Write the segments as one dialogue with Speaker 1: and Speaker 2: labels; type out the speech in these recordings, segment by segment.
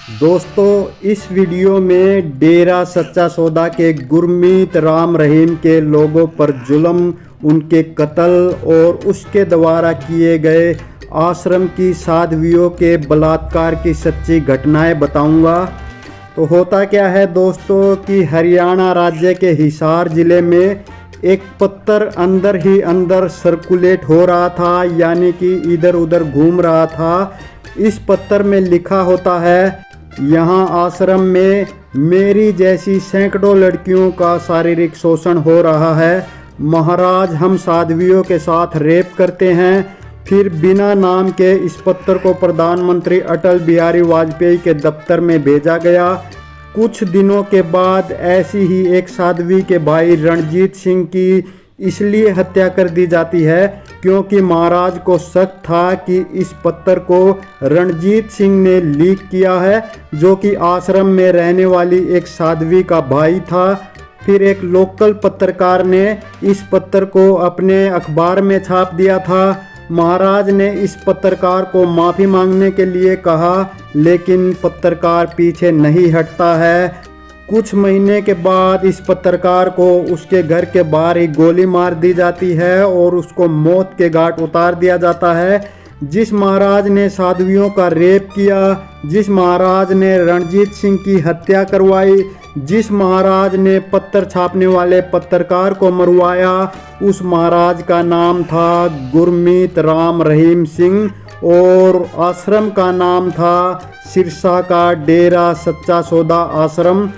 Speaker 1: दोस्तों इस वीडियो में डेरा सच्चा सौदा के गुरमीत राम रहीम के लोगों पर जुल्म, उनके कत्ल और उसके द्वारा किए गए आश्रम की साध्वियों के बलात्कार की सच्ची घटनाएं बताऊंगा। तो होता क्या है दोस्तों कि हरियाणा राज्य के हिसार ज़िले में एक पत्थर अंदर ही अंदर सर्कुलेट हो रहा था, यानी कि इधर उधर घूम रहा था। इस पत्थर में लिखा होता है, यहाँ आश्रम में मेरी जैसी सैकड़ों लड़कियों का शारीरिक शोषण हो रहा है। महाराज हम साध्वियों के साथ रेप करते हैं। फिर बिना नाम के इस पत्र को प्रधानमंत्री अटल बिहारी वाजपेयी के दफ्तर में भेजा गया। कुछ दिनों के बाद ऐसी ही एक साध्वी के भाई रणजीत सिंह की इसलिए हत्या कर दी जाती है क्योंकि महाराज को शक था कि इस पत्र को रणजीत सिंह ने लीक किया है, जो कि आश्रम में रहने वाली एक साध्वी का भाई था। फिर एक लोकल पत्रकार ने इस पत्र को अपने अखबार में छाप दिया था। महाराज ने इस पत्रकार को माफ़ी मांगने के लिए कहा, लेकिन पत्रकार पीछे नहीं हटता है। कुछ महीने के बाद इस पत्रकार को उसके घर के बाहर ही गोली मार दी जाती है और उसको मौत के घाट उतार दिया जाता है। जिस महाराज ने साध्वियों का रेप किया, जिस महाराज ने रणजीत सिंह की हत्या करवाई, जिस महाराज ने पत्थर छापने वाले पत्रकार को मरवाया, उस महाराज का नाम था गुरमीत राम रहीम सिंह और आश्रम का नाम था सिरसा का डेरा सच्चा सौदा आश्रम।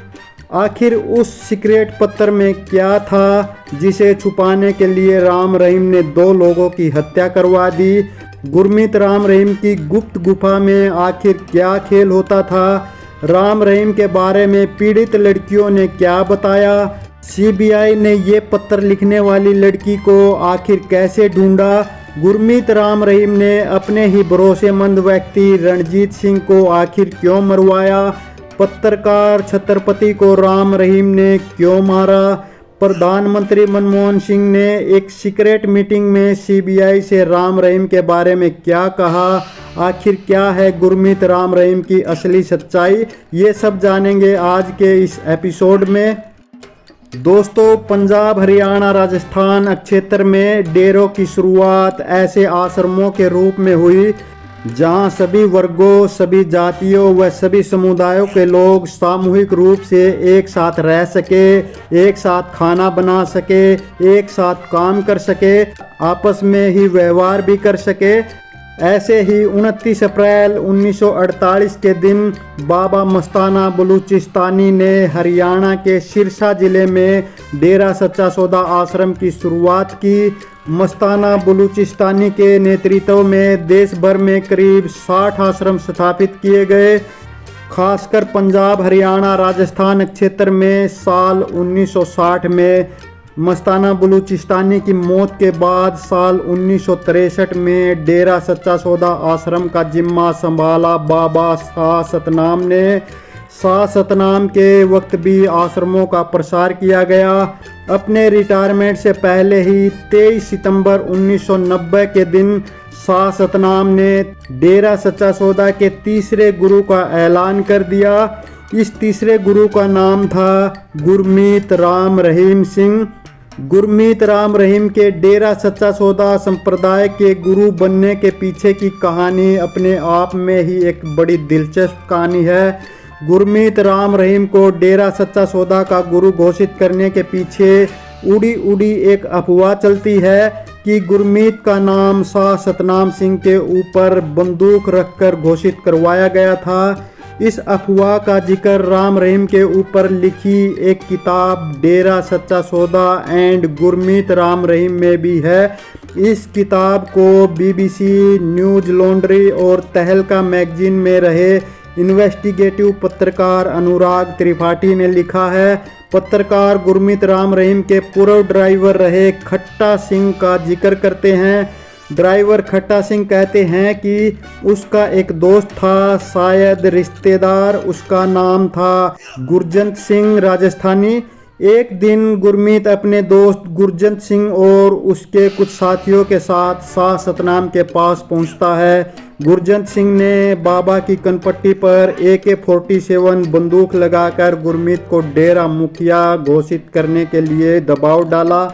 Speaker 1: आखिर उस सीक्रेट पत्र में क्या था जिसे छुपाने के लिए राम रहीम ने 2 लोगों की हत्या करवा दी? गुरमीत राम रहीम की गुप्त गुफा में आखिर क्या खेल होता था? राम रहीम के बारे में पीड़ित लड़कियों ने क्या बताया? सीबीआई ने ये पत्र लिखने वाली लड़की को आखिर कैसे ढूंढा? गुरमीत राम रहीम ने अपने ही भरोसेमंद व्यक्ति रणजीत सिंह को आखिर क्यों मरवाया? पत्रकार छत्रपति को राम रहीम ने क्यों मारा? प्रधानमंत्री मनमोहन सिंह ने एक सीक्रेट मीटिंग में सीबीआई से राम रहीम के बारे में क्या कहा? आखिर क्या है गुरमीत राम रहीम की असली सच्चाई? ये सब जानेंगे आज के इस एपिसोड में। दोस्तों पंजाब, हरियाणा, राजस्थान क्षेत्र में डेरों की शुरुआत ऐसे आश्रमों के रूप में हुई जहां सभी वर्गों, सभी जातियों व सभी समुदायों के लोग सामूहिक रूप से एक साथ रह सके, एक साथ खाना बना सके, एक साथ काम कर सके, आपस में ही व्यवहार भी कर सके। ऐसे ही 29 अप्रैल 1948 के दिन बाबा मस्ताना बलूचिस्तानी ने हरियाणा के सिरसा ज़िले में डेरा सच्चा सौदा आश्रम की शुरुआत की। मस्ताना बलूचिस्तानी के नेतृत्व में देश भर में करीब 60 आश्रम स्थापित किए गए। खासकर पंजाब, हरियाणा, राजस्थान क्षेत्र में साल 1960 में मस्ताना बलूचिस्तानी की मौत के बाद साल 1963 में डेरा सच्चा सौदा आश्रम का जिम्मा संभाला बाबा शाह सतनाम ने। शाह सतनाम के वक्त भी आश्रमों का प्रसार किया गया। अपने रिटायरमेंट से पहले ही 23 सितंबर 1990 के दिन शाह सतनाम ने डेरा सच्चा सौदा के तीसरे गुरु का ऐलान कर दिया। इस तीसरे गुरु का नाम था गुरमीत राम रहीम सिंह। गुरमीत राम रहीम के डेरा सच्चा सौदा संप्रदाय के गुरु बनने के पीछे की कहानी अपने आप में ही एक बड़ी दिलचस्प कहानी है। गुरमीत राम रहीम को डेरा सच्चा सौदा का गुरु घोषित करने के पीछे उड़ी उड़ी एक अफवाह चलती है कि गुरमीत का नाम शाह सतनाम सिंह के ऊपर बंदूक रखकर घोषित करवाया गया था। इस अफवाह का जिक्र राम रहीम के ऊपर लिखी एक किताब डेरा सच्चा सौदा एंड गुरमीत राम रहीम में भी है। इस किताब को बीबीसी, न्यूज लॉन्ड्री और तहलका मैगजीन में रहे इन्वेस्टिगेटिव पत्रकार अनुराग त्रिपाठी ने लिखा है। पत्रकार गुरमीत राम रहीम के पूर्व ड्राइवर रहे खट्टा सिंह का जिक्र करते हैं। ड्राइवर खट्टा सिंह कहते हैं कि उसका एक दोस्त था, शायद रिश्तेदार, उसका नाम था गुरजंत सिंह राजस्थानी। एक दिन गुरमीत अपने दोस्त गुरजंत सिंह और उसके कुछ साथियों के साथ शाह सतनाम के पास पहुंचता है। गुरजंत सिंह ने बाबा की कनपट्टी पर AK-47 बंदूक लगाकर गुरमीत को डेरा मुखिया घोषित करने के लिए दबाव डाला।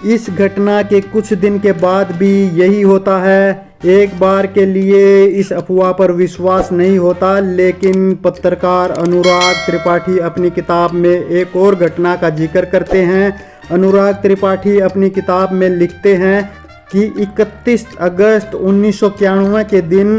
Speaker 1: इस घटना के कुछ दिन के बाद भी यही होता है। एक बार के लिए इस अफवाह पर विश्वास नहीं होता, लेकिन पत्रकार अनुराग त्रिपाठी अपनी किताब में एक और घटना का जिक्र करते हैं। अनुराग त्रिपाठी अपनी किताब में लिखते हैं कि 31 अगस्त 1991 के दिन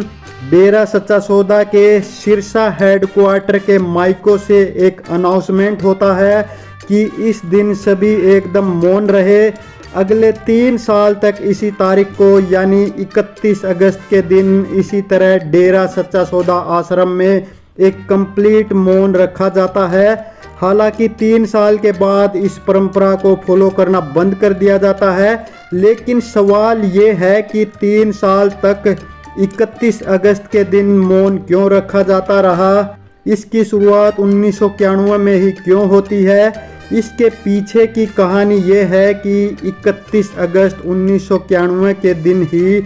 Speaker 1: डेरा सच्चा सौदा के सिरसा हेडक्वार्टर के माइकों से एक अनाउंसमेंट होता है कि इस दिन सभी एकदम मौन रहे। अगले 3 साल तक इसी तारीख को यानी 31 अगस्त के दिन इसी तरह डेरा सच्चा सौदा आश्रम में एक कंप्लीट मौन रखा जाता है। हालांकि 3 साल के बाद इस परंपरा को फॉलो करना बंद कर दिया जाता है, लेकिन सवाल ये है कि 3 साल तक 31 अगस्त के दिन मौन क्यों रखा जाता रहा। इसकी शुरुआत 1991 में ही क्यों होती है। इसके पीछे की कहानी ये है कि 31 अगस्त 1991 के दिन ही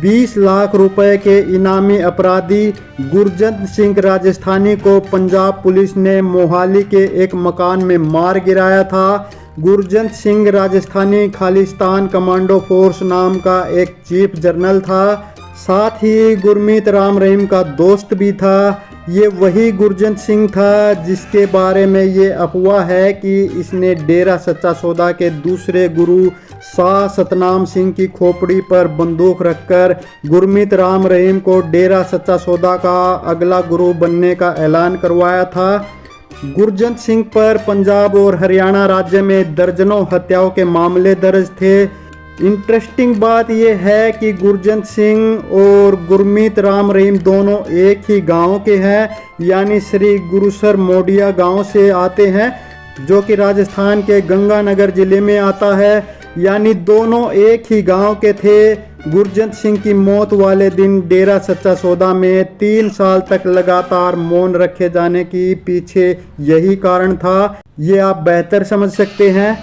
Speaker 1: 20 लाख रुपए के इनामी अपराधी गुरजंत सिंह राजस्थानी को पंजाब पुलिस ने मोहाली के एक मकान में मार गिराया था। गुरजंत सिंह राजस्थानी खालिस्तान कमांडो फोर्स नाम का एक चीफ जनरल था, साथ ही गुरमीत राम रहीम का दोस्त भी था। ये वही गुरजंत सिंह था जिसके बारे में ये अफवाह है कि इसने डेरा सच्चा सौदा के दूसरे गुरु शाह सतनाम सिंह की खोपड़ी पर बंदूक रखकर गुरमीत राम रहीम को डेरा सच्चा सौदा का अगला गुरु बनने का ऐलान करवाया था। गुरजंत सिंह पर पंजाब और हरियाणा राज्य में दर्जनों हत्याओं के मामले दर्ज थे। इंटरेस्टिंग बात यह है कि गुरजंत सिंह और गुरमीत राम रहीम दोनों एक ही गांव के हैं, यानी श्री गुरुसर मोडिया गांव से आते हैं, जो कि राजस्थान के गंगानगर जिले में आता है। यानी दोनों एक ही गांव के थे। गुरजंत सिंह की मौत वाले दिन डेरा सच्चा सौदा में 3 साल तक लगातार मौन रखे जाने की पीछे यही कारण था। ये आप बेहतर समझ सकते हैं।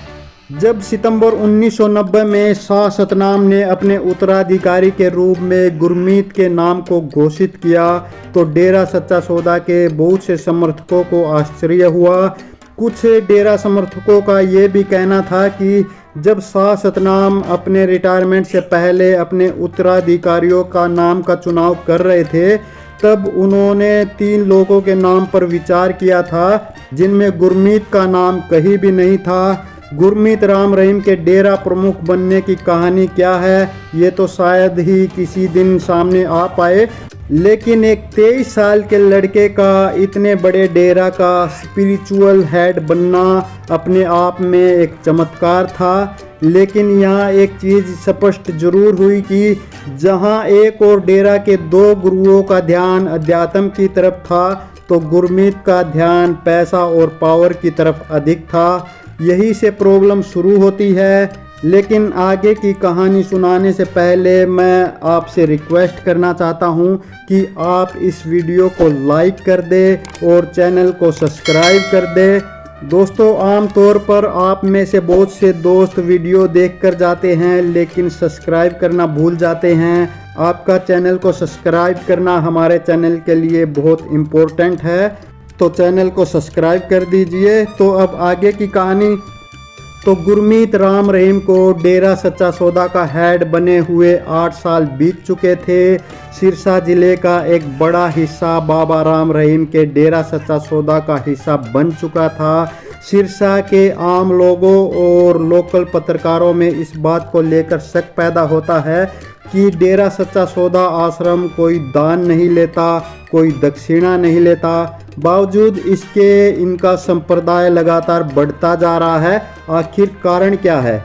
Speaker 1: जब सितंबर 1990 में शाह सतनाम ने अपने उत्तराधिकारी के रूप में गुरमीत के नाम को घोषित किया तो डेरा सच्चा सौदा के बहुत से समर्थकों को आश्चर्य हुआ। कुछ डेरा समर्थकों का ये भी कहना था कि जब शाह सतनाम अपने रिटायरमेंट से पहले अपने उत्तराधिकारियों का नाम का चुनाव कर रहे थे, तब उन्होंने 3 लोगों के नाम पर विचार किया था जिनमें गुरमीत का नाम कहीं भी नहीं था। गुरमीत राम रहीम के डेरा प्रमुख बनने की कहानी क्या है, ये तो शायद ही किसी दिन सामने आ पाए, लेकिन एक 23 साल के लड़के का इतने बड़े डेरा का स्पिरिचुअल हेड बनना अपने आप में एक चमत्कार था। लेकिन यहाँ एक चीज़ स्पष्ट जरूर हुई कि जहाँ एक और डेरा के 2 गुरुओं का ध्यान अध्यात्म की तरफ था, तो गुरमीत का ध्यान पैसा और पावर की तरफ अधिक था। यही से प्रॉब्लम शुरू होती है। लेकिन आगे की कहानी सुनाने से पहले मैं आपसे रिक्वेस्ट करना चाहता हूं कि आप इस वीडियो को लाइक कर दें और चैनल को सब्सक्राइब कर दें। दोस्तों, आमतौर पर आप में से बहुत से दोस्त वीडियो देखकर जाते हैं लेकिन सब्सक्राइब करना भूल जाते हैं। आपका चैनल को सब्सक्राइब करना हमारे चैनल के लिए बहुत इम्पोर्टेंट है, तो चैनल को सब्सक्राइब कर दीजिए। तो अब आगे की कहानी। तो गुरमीत राम रहीम को डेरा सच्चा सौदा का हेड बने हुए 8 साल बीत चुके थे। सिरसा जिले का एक बड़ा हिस्सा बाबा राम रहीम के डेरा सच्चा सौदा का हिस्सा बन चुका था। सिरसा के आम लोगों और लोकल पत्रकारों में इस बात को लेकर शक पैदा होता है कि डेरा सच्चा सौदा आश्रम कोई दान नहीं लेता, कोई दक्षिणा नहीं लेता। बावजूद इसके इनका संप्रदाय लगातार बढ़ता जा रहा है। आखिर कारण क्या है?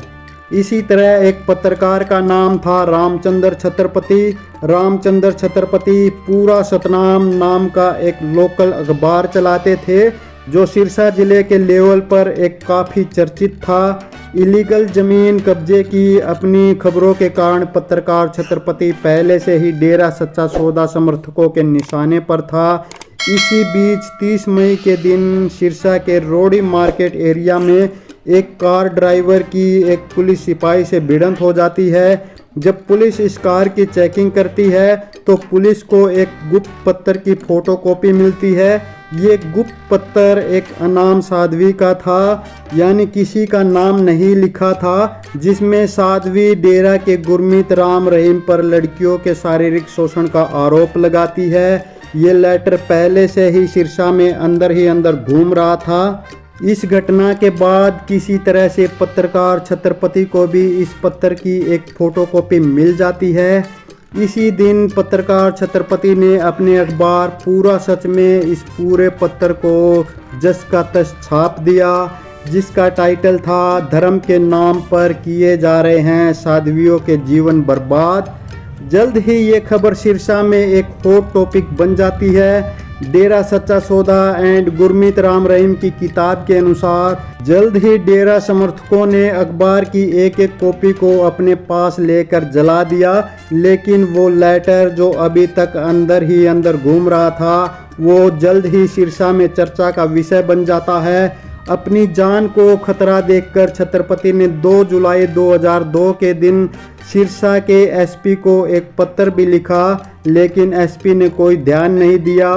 Speaker 1: इसी तरह एक पत्रकार का नाम था रामचंद्र छत्रपति। रामचंद्र छत्रपति पूरा सतनाम नाम का एक लोकल अखबार चलाते थे, जो सिरसा जिले के लेवल पर एक काफ़ी चर्चित था। इलीगल ज़मीन कब्जे की अपनी खबरों के कारण पत्रकार छत्रपति पहले से ही डेरा सच्चा सौदा समर्थकों के निशाने पर था। इसी बीच 30 मई के दिन सिरसा के रोडी मार्केट एरिया में एक कार ड्राइवर की एक पुलिस सिपाही से भिड़ंत हो जाती है। जब पुलिस इस कार की चेकिंग करती है तो पुलिस को एक गुप्त पत्र की फोटोकॉपी मिलती है। ये गुप्त पत्र एक अनाम साध्वी का था, यानी किसी का नाम नहीं लिखा था, जिसमें साध्वी डेरा के गुरमीत राम रहीम पर लड़कियों के शारीरिक शोषण का आरोप लगाती है। ये लेटर पहले से ही सिरसा में अंदर ही अंदर घूम रहा था। इस घटना के बाद किसी तरह से पत्रकार छत्रपति को भी इस पत्र की एक फोटोकॉपी मिल जाती है। इसी दिन पत्रकार छत्रपति ने अपने अखबार पूरा सच में इस पूरे पत्र को जस का तस छाप दिया, जिसका टाइटल था धर्म के नाम पर किए जा रहे हैं साध्वियों के जीवन बर्बाद। जल्द ही ये खबर सिरसा में एक हॉट टॉपिक बन जाती है। डेरा सच्चा सौदा एंड गुरमीत राम रहीम की किताब के अनुसार जल्द ही डेरा समर्थकों ने अखबार की एक एक कॉपी को अपने पास लेकर जला दिया, लेकिन वो लेटर जो अभी तक अंदर ही अंदर घूम रहा था वो जल्द ही सिरसा में चर्चा का विषय बन जाता है। अपनी जान को खतरा देखकर छत्रपति ने 2 जुलाई 2002 के दिन सिरसा के एसपी को एक पत्र भी लिखा, लेकिन एसपी ने कोई ध्यान नहीं दिया।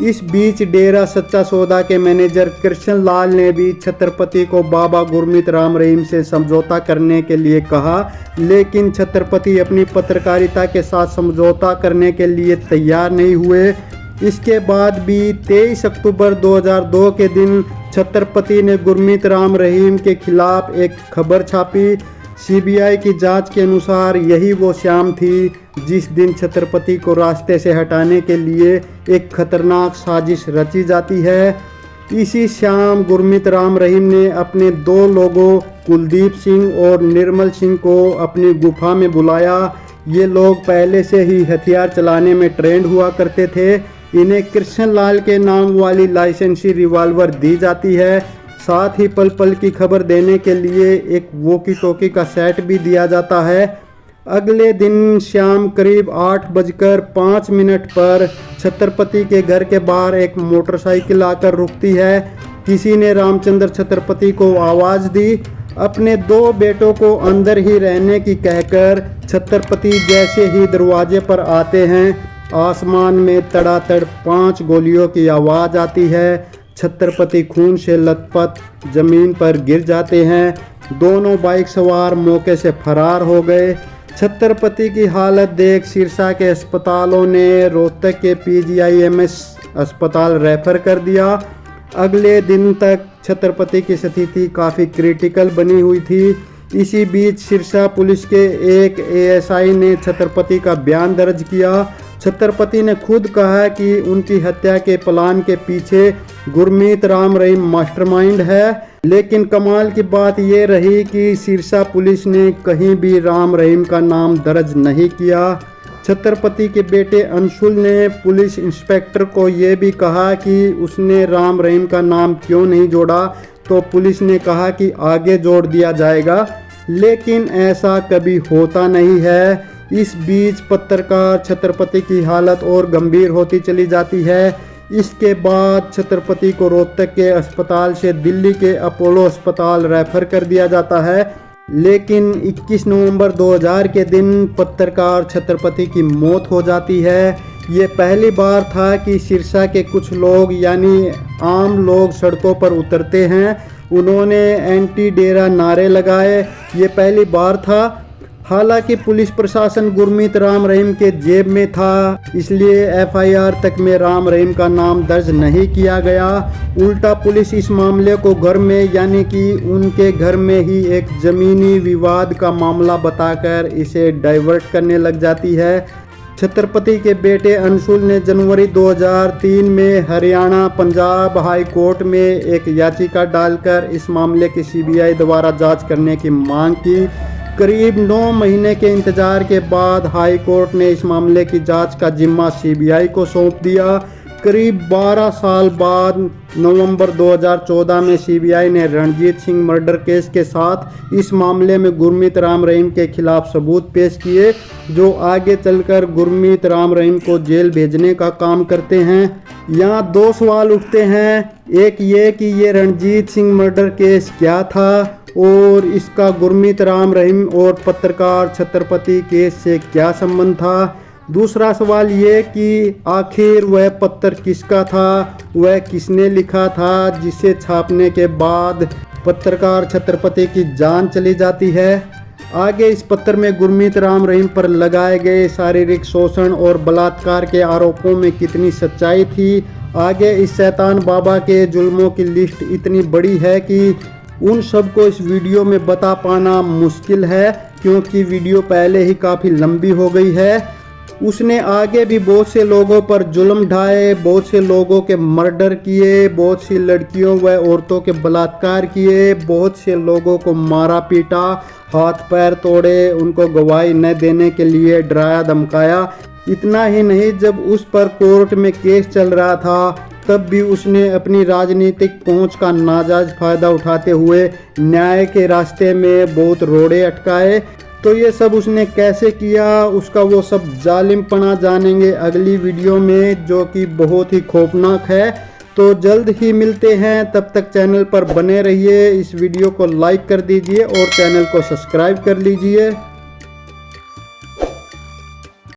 Speaker 1: इस बीच डेरा सच्चा सौदा के मैनेजर कृष्ण लाल ने भी छत्रपति को बाबा गुरमीत राम रहीम से समझौता करने के लिए कहा, लेकिन छत्रपति अपनी पत्रकारिता के साथ समझौता करने के लिए तैयार नहीं हुए। इसके बाद भी 23 अक्टूबर 2002 के दिन छत्रपति ने गुरमीत राम रहीम के खिलाफ एक खबर छापी। सीबीआई की जांच के अनुसार यही वो शाम थी जिस दिन छत्रपति को रास्ते से हटाने के लिए एक खतरनाक साजिश रची जाती है। इसी शाम गुरमीत राम रहीम ने अपने 2 लोगों कुलदीप सिंह और निर्मल सिंह को अपनी गुफा में बुलाया। ये लोग पहले से ही हथियार चलाने में ट्रेंड हुआ करते थे। इन्हें कृष्ण लाल के नाम वाली लाइसेंसी रिवॉल्वर दी जाती है। साथ ही पल पल की खबर देने के लिए एक वॉकी टॉकी का सेट भी दिया जाता है। अगले दिन शाम करीब 8:05 पर छत्रपति के घर के बाहर एक मोटरसाइकिल आकर रुकती है। किसी ने रामचंद्र छत्रपति को आवाज़ दी। अपने 2 बेटों को अंदर ही रहने की कहकर छत्रपति जैसे ही दरवाजे पर आते हैं, आसमान में तड़ातड़ 5 गोलियों की आवाज़ आती है। छत्रपति खून से लथपथ जमीन पर गिर जाते हैं। दोनों बाइक सवार मौके से फरार हो गए। छत्रपति की हालत देख सिरसा के अस्पतालों ने रोहतक के PGIMS अस्पताल रेफर कर दिया। अगले दिन तक छत्रपति की स्थिति काफ़ी क्रिटिकल बनी हुई थी। इसी बीच सिरसा पुलिस के एक ASI ने छत्रपति का बयान दर्ज किया। छत्रपति ने खुद कहा कि उनकी हत्या के प्लान के पीछे गुरमीत राम रहीम मास्टरमाइंड है। लेकिन कमाल की बात यह रही कि सिरसा पुलिस ने कहीं भी राम रहीम का नाम दर्ज नहीं किया। छत्रपति के बेटे अंशुल ने पुलिस इंस्पेक्टर को ये भी कहा कि उसने राम रहीम का नाम क्यों नहीं जोड़ा, तो पुलिस ने कहा कि आगे जोड़ दिया जाएगा, लेकिन ऐसा कभी होता नहीं है। इस बीच पत्रकार छत्रपति की हालत और गंभीर होती चली जाती है। इसके बाद छत्रपति को रोहतक के अस्पताल से दिल्ली के अपोलो अस्पताल रेफर कर दिया जाता है। लेकिन 21 नवंबर 2000 के दिन पत्रकार छत्रपति की मौत हो जाती है। ये पहली बार था कि सिरसा के कुछ लोग यानी आम लोग सड़कों पर उतरते हैं। उन्होंने एंटी डेरा नारे लगाए। ये पहली बार था। हालांकि पुलिस प्रशासन गुरमीत राम रहीम के जेब में था, इसलिए FIR तक में राम रहीम का नाम दर्ज नहीं किया गया। उल्टा पुलिस इस मामले को घर में यानी कि उनके घर में ही एक ज़मीनी विवाद का मामला बताकर इसे डाइवर्ट करने लग जाती है। छत्रपति के बेटे अंशुल ने जनवरी 2003 में हरियाणा पंजाब हाई कोर्ट में एक याचिका डालकर इस मामले की CBI द्वारा जांच करने की मांग की। करीब 9 महीने के इंतजार के बाद हाई कोर्ट ने इस मामले की जांच का जिम्मा CBI को सौंप दिया। करीब 12 साल बाद नवंबर 2014 में सीबीआई ने रणजीत सिंह मर्डर केस के साथ इस मामले में गुरमीत राम रहीम के खिलाफ सबूत पेश किए, जो आगे चलकर गुरमीत राम रहीम को जेल भेजने का काम करते हैं। यहाँ दो सवाल उठते हैं, एक ये कि ये रणजीत सिंह मर्डर केस क्या था और इसका गुरमीत राम रहीम और पत्रकार छत्रपति केस से क्या संबंध था। दूसरा सवाल ये कि आखिर वह पत्र किसका था, वह किसने लिखा था जिसे छापने के बाद पत्रकार छत्रपति की जान चली जाती है। आगे इस पत्र में गुरमीत राम रहीम पर लगाए गए शारीरिक शोषण और बलात्कार के आरोपों में कितनी सच्चाई थी। आगे इस शैतान बाबा के जुल्मों की लिस्ट इतनी बड़ी है कि उन सब को इस वीडियो में बता पाना मुश्किल है, क्योंकि वीडियो पहले ही काफ़ी लंबी हो गई है। उसने आगे भी बहुत से लोगों पर जुल्म ढाए, बहुत से लोगों के मर्डर किए, बहुत सी लड़कियों व औरतों के बलात्कार किए, बहुत से लोगों को मारा पीटा, हाथ पैर तोड़े, उनको गवाही न देने के लिए डराया धमकाया। इतना ही नहीं, जब उस पर कोर्ट में केस चल रहा था तब भी उसने अपनी राजनीतिक पहुंच का नाजायज फायदा उठाते हुए न्याय के रास्ते में बहुत रोड़े अटकाए। तो ये सब उसने कैसे किया, उसका वो सब जालिमपना जानेंगे अगली वीडियो में, जो कि बहुत ही खौफनाक है। तो जल्द ही मिलते हैं, तब तक चैनल पर बने रहिए। इस वीडियो को लाइक कर दीजिए और चैनल को सब्सक्राइब कर लीजिए।